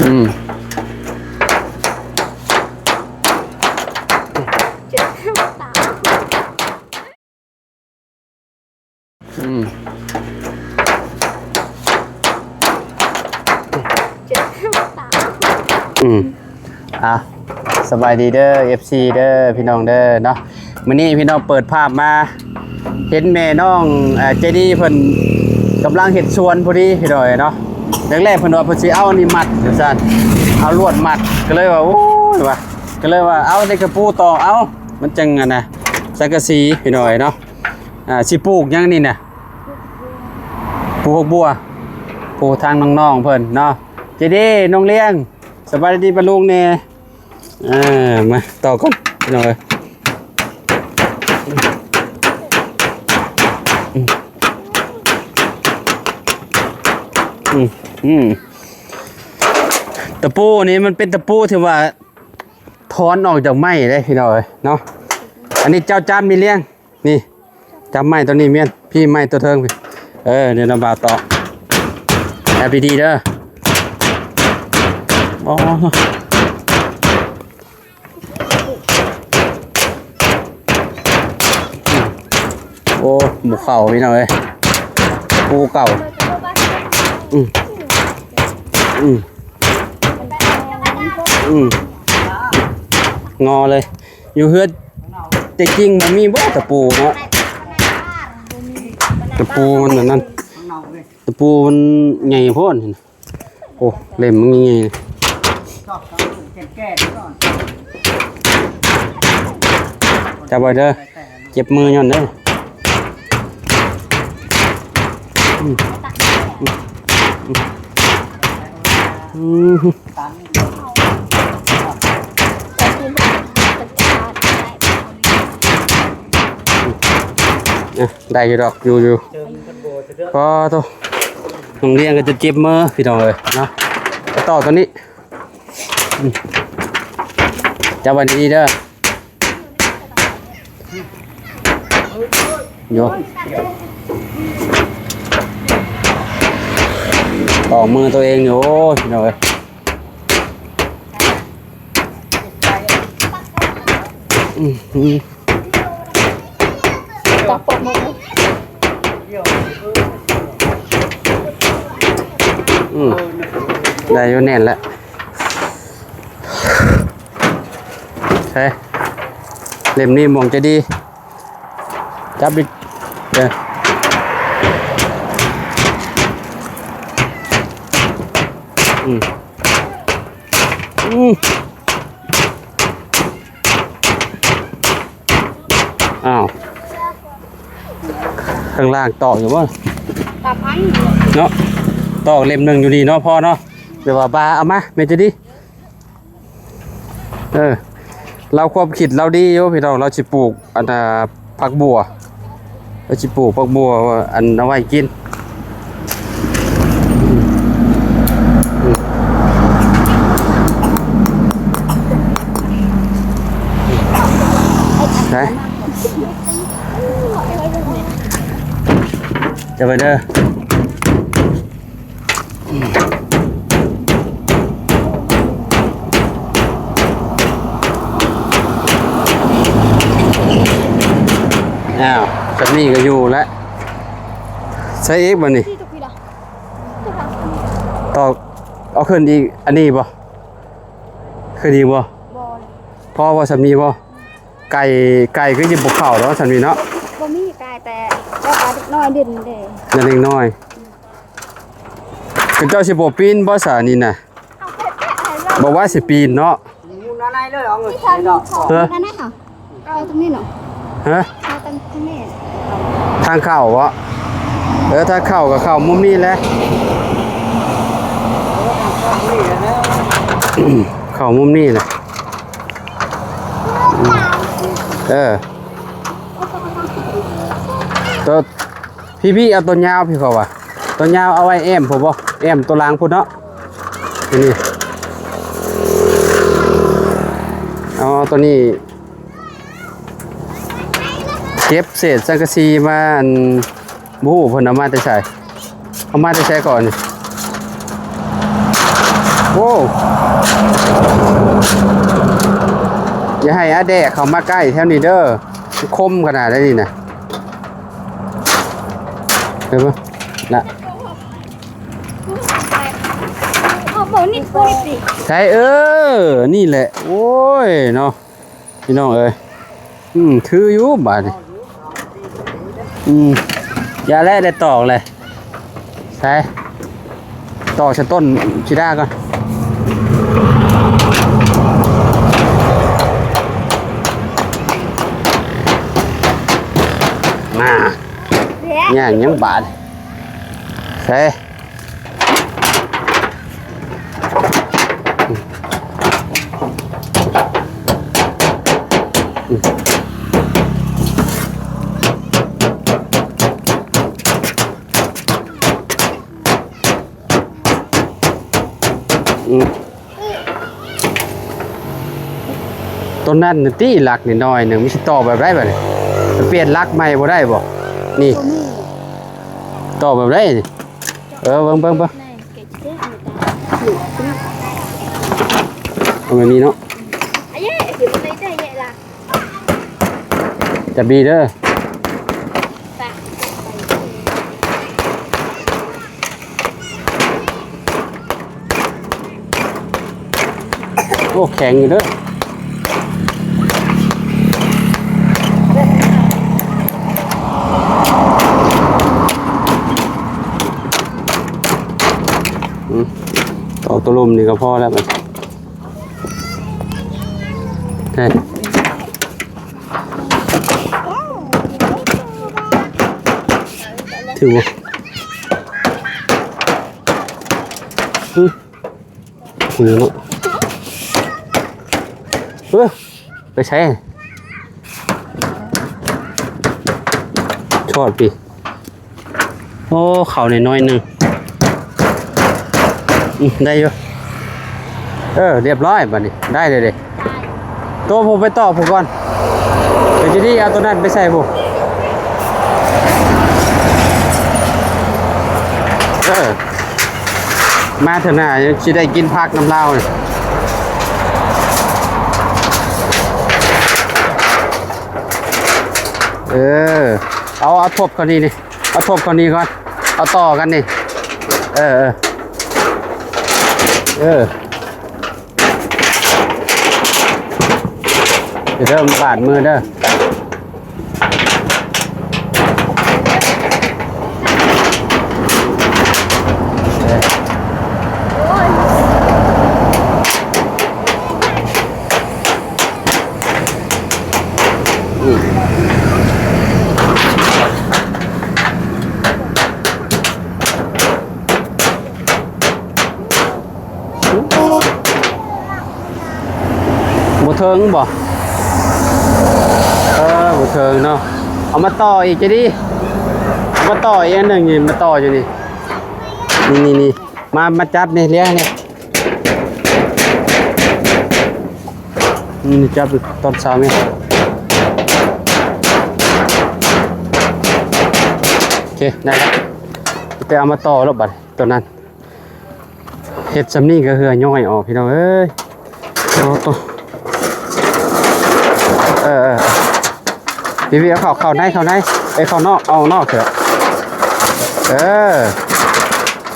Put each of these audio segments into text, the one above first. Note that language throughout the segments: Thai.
อืมอืมอ่ะสบายดีเด้อ FC เด้อพี่น้องเด้อเนาะมื้อนี้พี่น้องเปิดภาพมาเห็นแม่น้องเจดีเพิ่นกำลังเฮ็ดสวนพอดีพี่น้อยเนาะแรกๆเพิ่นว่าเพิ่นสิเอาอันนี้มัดจังซั่นเอาลวดมัดก็เลยว่าโอ้ยว่ะก็เลยว่าเอาในกระปูตอกเอามันจังอันน่ะสังกะสีพี่น้อยเนาะสิปลูกหยังนี่น่ะปลูกบัวปลูกทางน้องๆเพิ่นเนาะเจดีน้องเลี้ยงสบายดีปะลุงเนี่ยมาต่อก่อนหน่อยตะปูนี้มันเป็นตะปูที่ว่าถอนออกจากไม้ได้พี่น้อยเนาะอันนี้เจ้าจามมีเลี้ยงนี่จามไม้ตัวนี้เมียนพี่ไม้ตัวเทิงพี่เดี๋ยวเราบ่าวต่อแอบดีๆเด้ออ๋อโอ้หมูเข่าพี่น้องเอ้ยปูเก่างอเลยอยู่เฮือดแต่จริงมันมีบ่ตะปูเนาะตะปูมันนั่นตะปูมันใหญ่โพดโอ้เล่มมันใหญ่จับไว้เด้อเจ็บมือย้อนเด้อได้อยู่ดอกอยู่พอตัวโรงเรียนก็จะเจ็บมือพี่น้องเลยเนาะต่อตัวนี้จับไว้ดีๆเด้อโยต่อมือตัวเองอยู่พี่น้องเอ้ยจับปกมือได้อยู่แน่นแล้วใช่เล่มนี้มองจะดีจับดิอ้าวข้างล่างต่ออยู่วะตับอันเนาะต่อเล่มหนึ่งอยู่ดีเนาะพ่อเนาะเดี๋ยวว่าบาเอามาเมจะดีเราความคิดเราดีอยู่พี่เราจะปลูกอันผักบัวเราจะปลูกผักบัวอันเอาไว้กินใช่จะไปเด้ออ้าวจับนี่ก็อยู่แล้วใช้เอ็กบ่นี่ต่อเอาขึ้นอีกอันนี้บ่ขึ้นอีกบ่พ่อว่าสามีบ่ไก่ก็ยิบบุกเข่าแล้วสามีเนาะบ่มีไก่แต่เจ้าปลาเล็กน้อยเด่นเด้เล็กน้อยเป็นเจ้าสิบปีนบ่สานี่น่ะบอกว่าสิปีนเนาะที่ทางนั่นน่ะค่ะเอาตรงนี้เนาะฮะเอาตรงนี้ทางเข้าวะถ้าเข้ากับเข้ามุมนี้แหละเข้ามุมนี้แหละตัวพี่เอาตัวยาวพี่เขาว่ะตัวยาวเอาไว้แอมผมบ่แอมตัวล่างพุ่นเนาะนี่เอาตัวนี้เก็บเศษสังกะสีมาบู๊เพิ่นเอามาแต่ใส่เอามาแต่ใส่ก่อนโอ้ อย่าให้อาแดกเข้ามาใกล้แถวนี้เด้อคมขนาดนี้นะเห็นปะน่ะ เขาบอกนี่พูดสิ ใช่นี่แหละโอ้ยเนาะพี่น้องเอ้ยถืออยู่บาดนี่อย่าแลได้ตอกเลยใช่ตอกชั้นต้นชิด้าก่อนมาย่างยังบาดใช่ต้นนั้นตีหลักนิดหน่อยหนึ่งไม่ใช่ต่อแบบไรแบบนี้เปลี่ยนหลักใหม่บ่ได้บ่นี่ต่อแบบไรนี่เบิ่งเอาแบบนี้เนาะจะบีเด้อโอ้แข็งอยู่เด้อต่อตัวลมนี่ก็พอแล้วมันใช่ถือว่าคุยเนาะไปใช้ชอดปีโอ้เข่าหน่อยหนึ่งได้อยู่เรียบร้อยบัดนี้ได้เลยตัวผมไปต่อผมก่อนเดี๋ยวจะดีเอาตัวนั้นไปใส่ผมมาเถอะนะจะได้กินผักน้ำเล่าเนี่ยเอาทบก่อนนี่เอาทบก่อนนี่ก่อนเอาต่อกันนี่เดี๋ยวเริ่มบาดมือเด้อบุเทิงบ่บุเทิงเนาะเอามาต่ออีกจะดีเอามาต่ออีกอันหนึ่งนี่มาต่ออยู่นี่มาจับนี่เลี้ยงนี่จับตอนเช้านี่โอเคได้แล้วแต่เอามาต่อแล้วบัดตัวนั้นเห็ดซำนี่ก็คือย่อยออกพี่น้องเอ้ยตัวพี่เอาเข้าในเข้านอกเอานอกเถอะ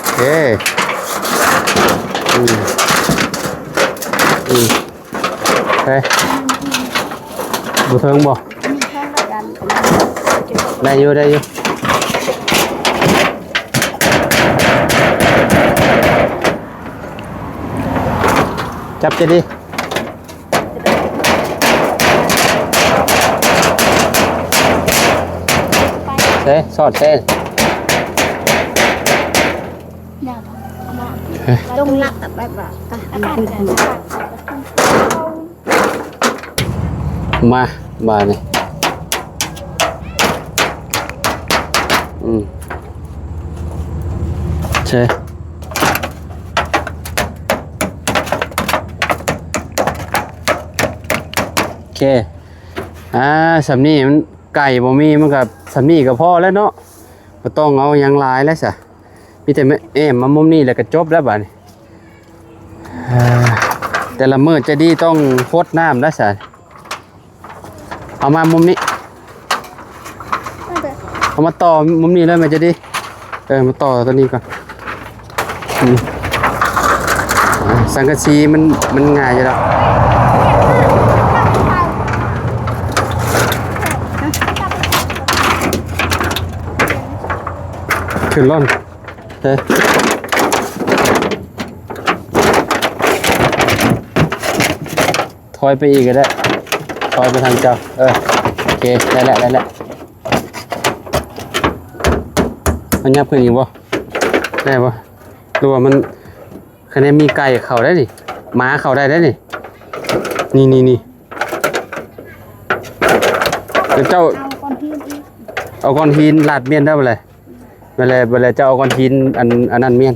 โอเคเฮ้ยบุเทิงบ่ได้อยู่จับจะดีสอดเส้นต้องนักแต่แบบว่ามาเนี่ยใช่โอเคสำนี่มันไก่บ่มีมันกับสำนี่กับพ่อแล้วเนาะก็ต้องเอายังลายแล้วสะมีแต่มามุมนี้แล้วก็จบแล้วบัดนี้ แต่ละมื้อจะดีต้องฟดน้ำแล้วซะเอามามุมนี้เอามาต่อมุมนี้เลยมันจะดีมาต่อตัวนี้ก่อนสังกะสีมันง่ายอยู่แล้วขึ้นร่อนถอยไปอีกก็ได้ถอยไปทางเจ้าโอเคได้แล้วมันยับขึ้นอีกบ่ได้บ่ดูว่ามันคะแนนมีไก่เข้าได้ดิหมาเข้าได้ดินี่เจ้าเอาก้อนหินลาดเมียนได้บ่เลยเวลาเจ้าเอาก้อนหินอันนั้นเมียน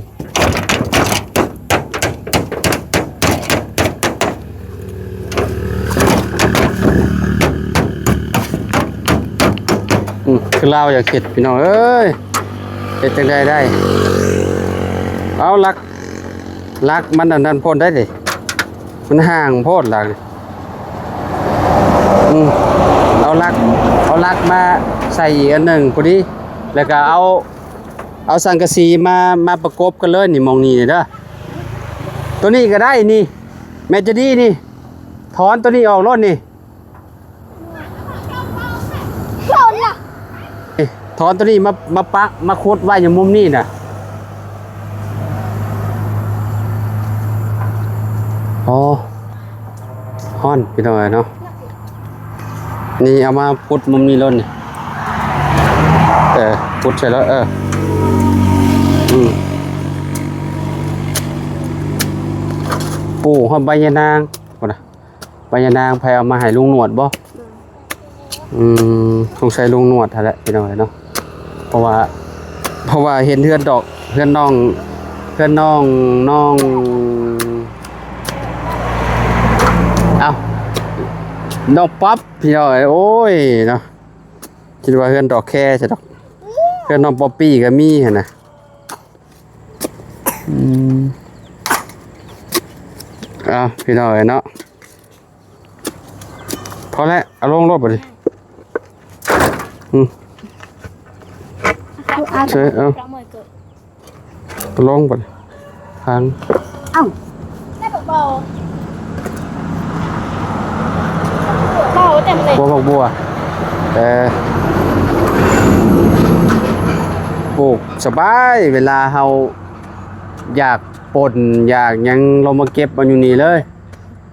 คือเราอยากเข็ดพี่น้องเอ้ยเข็ดจังได้เอาลักมันอันนั้นพ่นได้ดิมันห่างโพดลักเอาลักมาใส่อีกอันหนึ่งพอดีแล้วก็เอาสังกะสีมาประกบกันเลยนี่มองนี่เด้อตัวนี้ก็ได้นี่แม่จะดีนี่ถอนตัวนี้ออกรถนี่ถอนตัวนี้มาปะมาโคตรไว้อย่างมุมนี้น่ะอ๋อฮ้อนพี่น้อยเนาะนี่เอามาพุดมุมนี้ล้นนี่พุดใช่แล้วปู่หอมใบยะนางก่อนนะใบยะนางใครเอามาให้ลุงหนวดบ่คงใช้ลุงหนวดแหละพี่น้อยเนาะเพราะว่าเห็นเพื่อนน้องเอาน้องป๊อปพี่น้อยโอ้ยเนาะคิดว่าเพื่อนดอกแค่ใช่ดอกเพื่อนน้องป๊อปปี้ก็มีเห็นนะพี่น้อยเนาะพอแล้วเอาลงรถไปดิใช่ลงไปทางได้เบาเต็มเลยบัวปลูกสบายเวลาเราอยากป่นอยากยังเรามาเก็บมันอยู่นี่เลย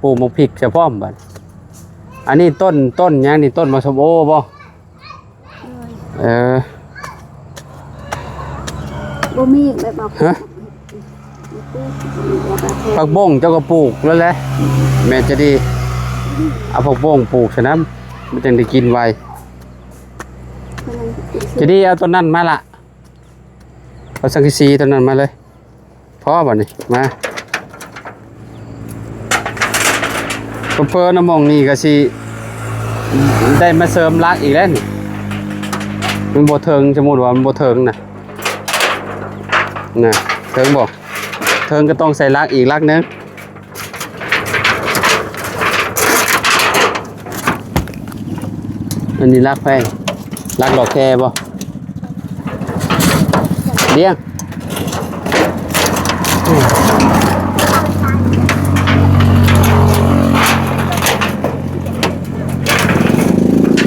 ปลูกมะพริกเฉพาะบัดอันนี้ต้นยังนี่ต้นมะสมโอบ่บ่มีแบบผักบ้งเจ้าก็ปลูกแล้วแหละแม่จะดีเอาผักบ้งปลูกฉะนั้นมันจึงได้กินไวจะดีเอาต้นนั้นมาละเอาสังกะสีต้นนั้นมาเลยพ่อบ่นี่มาเพิ่นน้ำมองนี่ก็สิได้มาเสริมรักอีกแล้วนี่มันบ่เทิงสมมุติว่ามันบ่เทิงน่ะเทิงบ่เทิงก็ต้องใส่รักอีกรักนึงอันนี้รักแพงรักดอกแคบ่เลี้ยง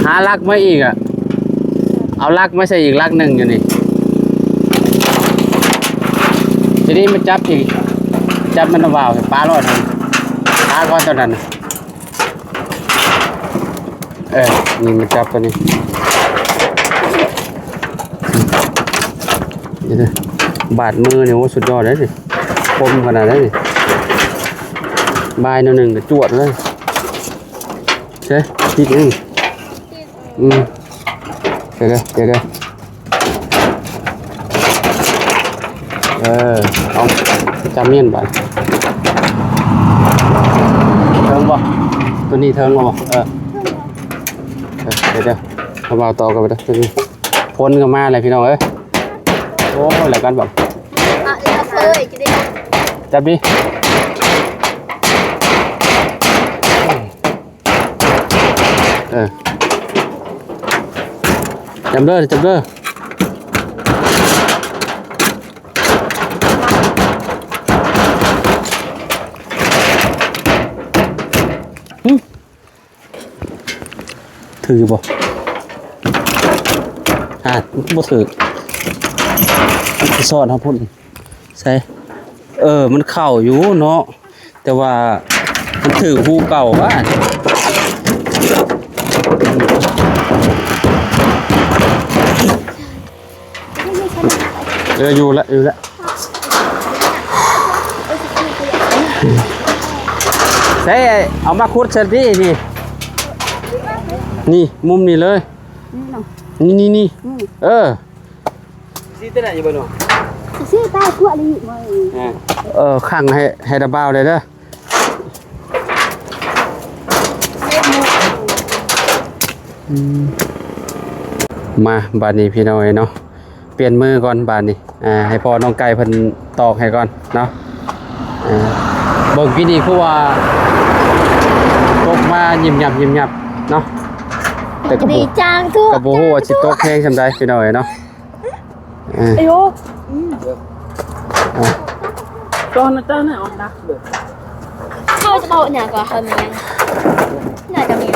หารักมาอีกอ่ะเอารักมาใส่อีกรักหนึ่งอยู่นี่ทีนี้มันจับมันว่าวปลารอดปลาก้อนตัวนั้นนี่มันจับตัวนี้บาดมือเนี่ยโอ้สุดยอดเลยสิคมขนาดนั้นนี่บายหนึ่งก็จวดเลยใช่ติดเองเดี๋ยวเอาจำเมียนไปเทิงบ่ตัวนี้เทิงบ่เดี๋ยวเอาเบาต่อกันไปตัวนี้พ้นกันมาเลยพี่น้องเอ้ยโอ้อะไรกันแบบเลยจะได้จับดิ จำเด้อจำเด้อถือบ่บ่ถือซ่อนครับพุ่นใช่มันเข้าอยู่เนาะแต่ว่ามันถือหูเก่าว่าอยู่ละใช่เอามาคุดเสร็จนี่มุมนี้เลยนี่ซีเต้นอะไรอยู่บ้างเนาะซีใต้พวกนี้มาข้างให้ระเบ้าเลยเด้อมาบานนี้พี่น้อยเนาะเปลี่ยนมือก่อนบานนี้ให้พอน้องไก่เพิ่นตอกให้ก่อนเนาะบอกพี่นี่คือว่าตกมายิ้มหยับเนาะแต่กระบุจางทั่วกระบุหัวสิตกแห้งสำได้พี่น้อยเนาะอายุตอนนั้นน่ะออกนักเลยเขาจะบอกเนี่ยก็ทำยังไงเนี่ยจะมี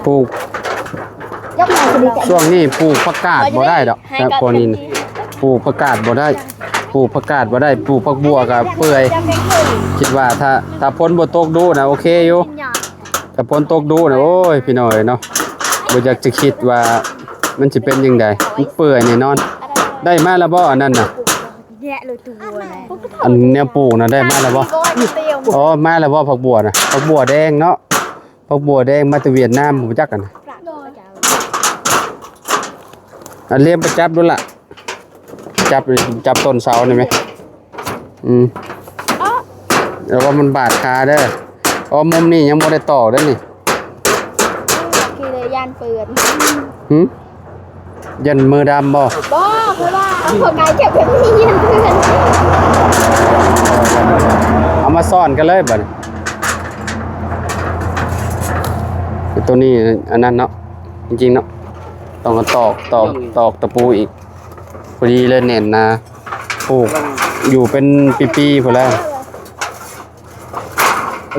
ปลูกช่วงนี้ปลูกผักกาดบ่ได้ดอกแต่พอนี้ปลูกผักกาดบ่ได้ปลูกผักผักบัวกับเปื่อยคิดว่าถ้าพ้นบ่ตกดูนะโอเคอยู่ถ้าพ้นตกดูนะโอ้ยพี่น้อยเนาะบ่อยากจะคิดว่ามันสิเป็นยังไงมันเปื่อยแน่นอนได้มาแล้วบ่อันนั้นน่ะอันเนี้ยปลูกนะได้มาแล้วบ่อ๋อมาแล้วบ่ผักบัวน่ะผักบัวแดงเนาะผักบัวแดงมาจากเวียดนามผมจักกันอันเลี้ยมไปจับดูล่ะจับต้นเสานี่ไหมแล้วว่ามันบาดคาเด้อมุมนี้ยังไม่ได้ต่อได้นี่คือเลยยันเปื่อนยันมือดำบ่คือว่าคนไหนเก็บเป็นที่ยันเปื่อนเอามาซ่อนกันเลยบ่ตัวนี้อันนั้นเนาะจริงๆเนาะต้องมาตอกตะปูอีกพอดีเลยเน่นนะปลูกอยู่เป็นปีๆพอแล้ว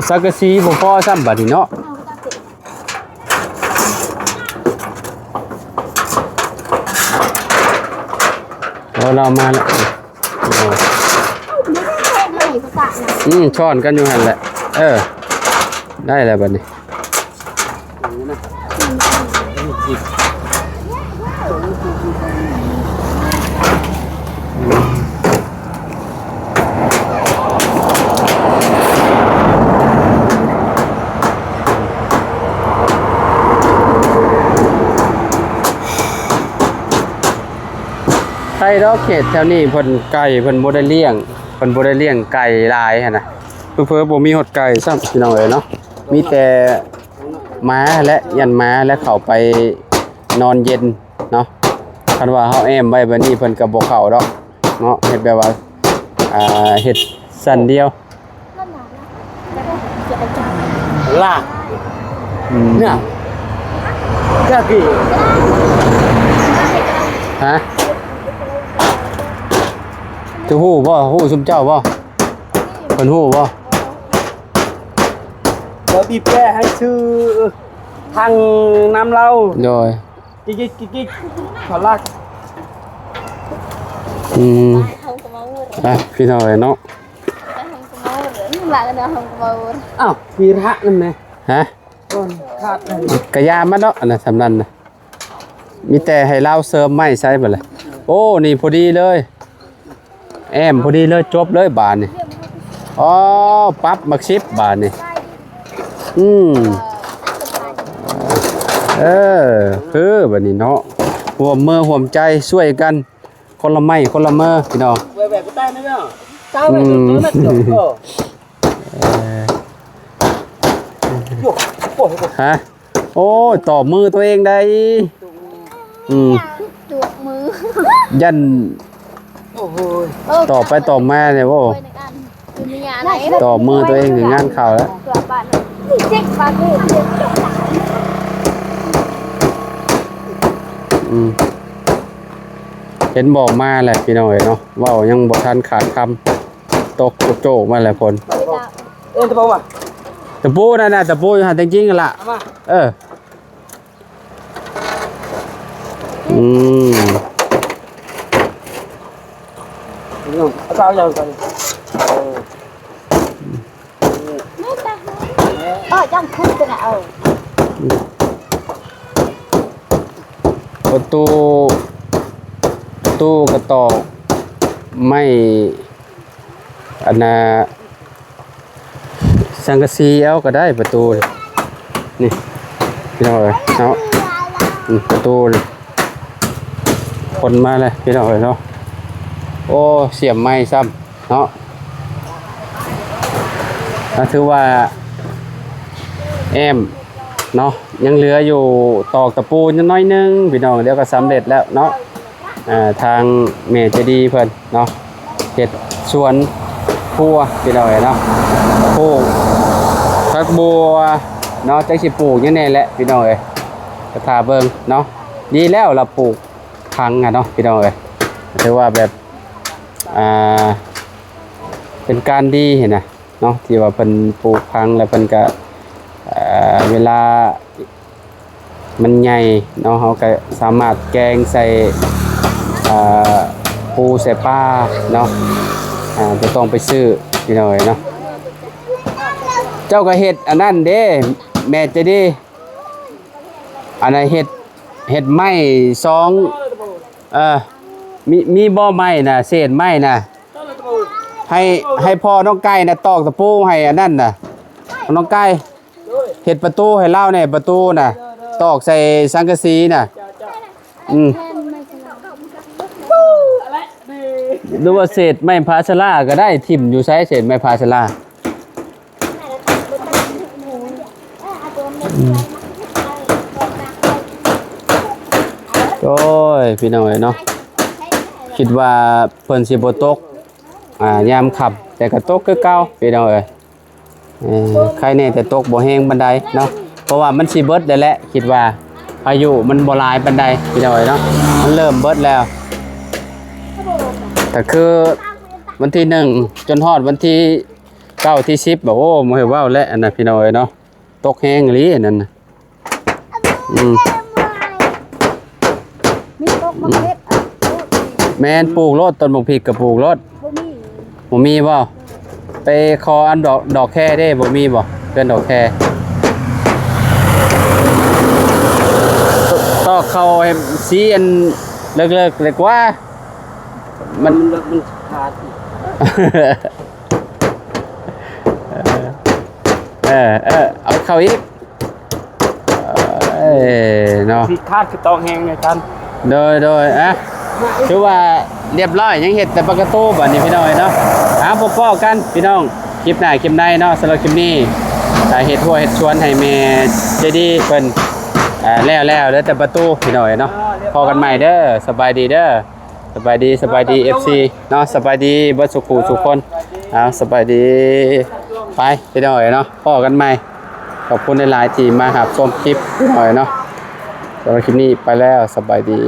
สักกะสีบ่พอซ้ำบัดนี้เนาะเรามาแล้วช้อนกันอยู่หั่นแหละได้แล้วบัดนี้ไก่ดอกเขตแถวนี้เพิ่นไก่เพิ่นบ่ได้เลี้ยงไก่หลายหั่นน่ะเพิ่นบ่มีหดไก่ซ้ำพี่น้องเอ้ยเนาะมีแต่ม้าและยันม้าและเข้าไปนอนเย็นเนาะคันว่าเฮาแอมไว้บัดนี้เพิ่นก็บ่เข้าดอกเนาะเฮ็ดแบบว่าเฮ็ดสั้นเดียวลากเนี่ยก็กี่ฮะจะฮู้บ่ฮู้ซุมเจ้าบ่เพิ่นฮู้บ่เราบีบแก้ให้ชื่อทางน้ำเราโดยกิ๊กขอลากพี่น้อยเนาะอ้าวพีระนั่นไงฮะกระยามาเนาะอันนั้นสำนันนะมีแต่ให้เล่าเสริมไม่ใช่บ่เลยโอ้นี่พอดีเลยแอมพอดีเลยจบเลยบานนี่ปั๊บมักชิปบานนี่คือแบบนี้เนาะห่วมมือห่วมใจช่วยกันคนละไม้คนละมือพี่น้องแบบใต้ไหมเนาะเจ้าแบบตัวนั้นเนาะฮะโอ้ต่อมือตัวเองได้จุกมือยันต่อไปต่อมาเนี่ยโว้ต่อมือตัวเองถึงงานข่าวแล้ว เห็นบอกมาแหละพี่น้องเอ้ยเนาะเว้ายังบ่ทันขาดคำตกโจกมาแหละพล ตะปูมา ตะปูนั่นน่ะตะปูอยู่หั่นจริงๆกันล่ะ เอามา เอออืม เอาเจ้าอย่างก่อน ยังขึ้นไปไหนประตูตู้กระตอกไม่อันน่ะสังกะสีเอาก็ได้ประตูนี่พี่น้องเอ้ยเนาะประตูนี่คนมาเลยพี่น้องเอ้ยเนาะโอ้เสียบไม้ซ้ำเนาะถือว่าแอมเนาะยังเหลืออยู่ตอกตะปูนิดน้อยนึงพี่น้องเดี๋ยวก็สำเร็จแล้วเนาะทางแม่ใจะดีเพิ่นเนาะเฮ็ดสวนครัวพี่น้องเนาะปลูกผักบัวเนาะจักสิปลูกยังไงแหละพี่น้องเอ้ยกระทาเบิ่งเนาะดีแล้วเราปลูกพังเนาะพี่น้องเอ้ยถือว่าแบบเป็นการดีเห็นนะเนาะที่ว่าเพิ่นปลูกพังแล้วเพิ่นก็เวลามันใหญ่เนาะเขาก็สามารถแกงใส่ปูใส่ปลาเนาะจะต้องไปซื้อพี่น้อยเนาะเจ้าก็เห็ดอันนั้นเด้แม่จะดีอันนั้นเห็ดไม้สองมีบ่อไม้น่ะเศษไม้น่ะให้พ่อน้องไก่น่ะตอกตะปูให้อันนั้นน่ะน้องไก่เห็ดประตูให้เล่าเนี่ยประตูน่ะตอกใส่สังกะสีน่ะดูว่าเศษไม้พาชลาก็ได้ทิ่มอยู่ใช้เศษไม้พาชลาโอ้ยพี่น้องเนาะคิดว่าเพิ่นสิบ่ตกยามขับแต่ก็ตกคือเก่าพี่น้องเอ้ยใครแน่แต่ตกบ่แห้งปานใดเนาะเพราะว่ามันสิเบิดได้แหละคิดว่าพายุมันบ่หลายปานใดพี่น้องเอ้ยเนาะมันเริ่มเบิดแล้วแต่คือวันที่1จนฮอดวันที่9ที่10บ่โอ้บ่ให้เว้าแล้วอันน่ะพี่น้องเอ้ยเนาะตกแห้งอีหลีอันนั้นน่ะมีตกมาเฮ็ดแม่นปลูกรถต้นบกพริกกับปลูกรถบ่มีบ่ไปคออันดอกแค่ได้บ่มีบ่เพื่อนดอกแค่ตอกเข้าให้สีอันเลิกเลยกว่ามันขาด เอาเข้าอีกเนาะ ผิดคาดคือตองแหงในกันโดยถือว่าเรียบร้อยยังเห็ดแต่ปกตูบัดนี้พี่น้องเนาะพอกันพี่น้องคลิปหน้าคลิปในเนาะสำหรับคลิปนี้เห็ดทั่วเห็ดสวนให้แม่ใจดีเพิ่นแล้วแล้วแต่ประตูพี่น้องเนาะพอกันใหม่เด้อสบายดีเด้อสบายดี FC เนาะสบายดีบ่สุขุสุขคนสบายดีไปพี่น้องเนาะพอกันใหม่ขอบคุณหลายๆที่มารับชมคลิปพี่น้องเนาะสำหรับคลิปนี้ไปแล้วสบายดี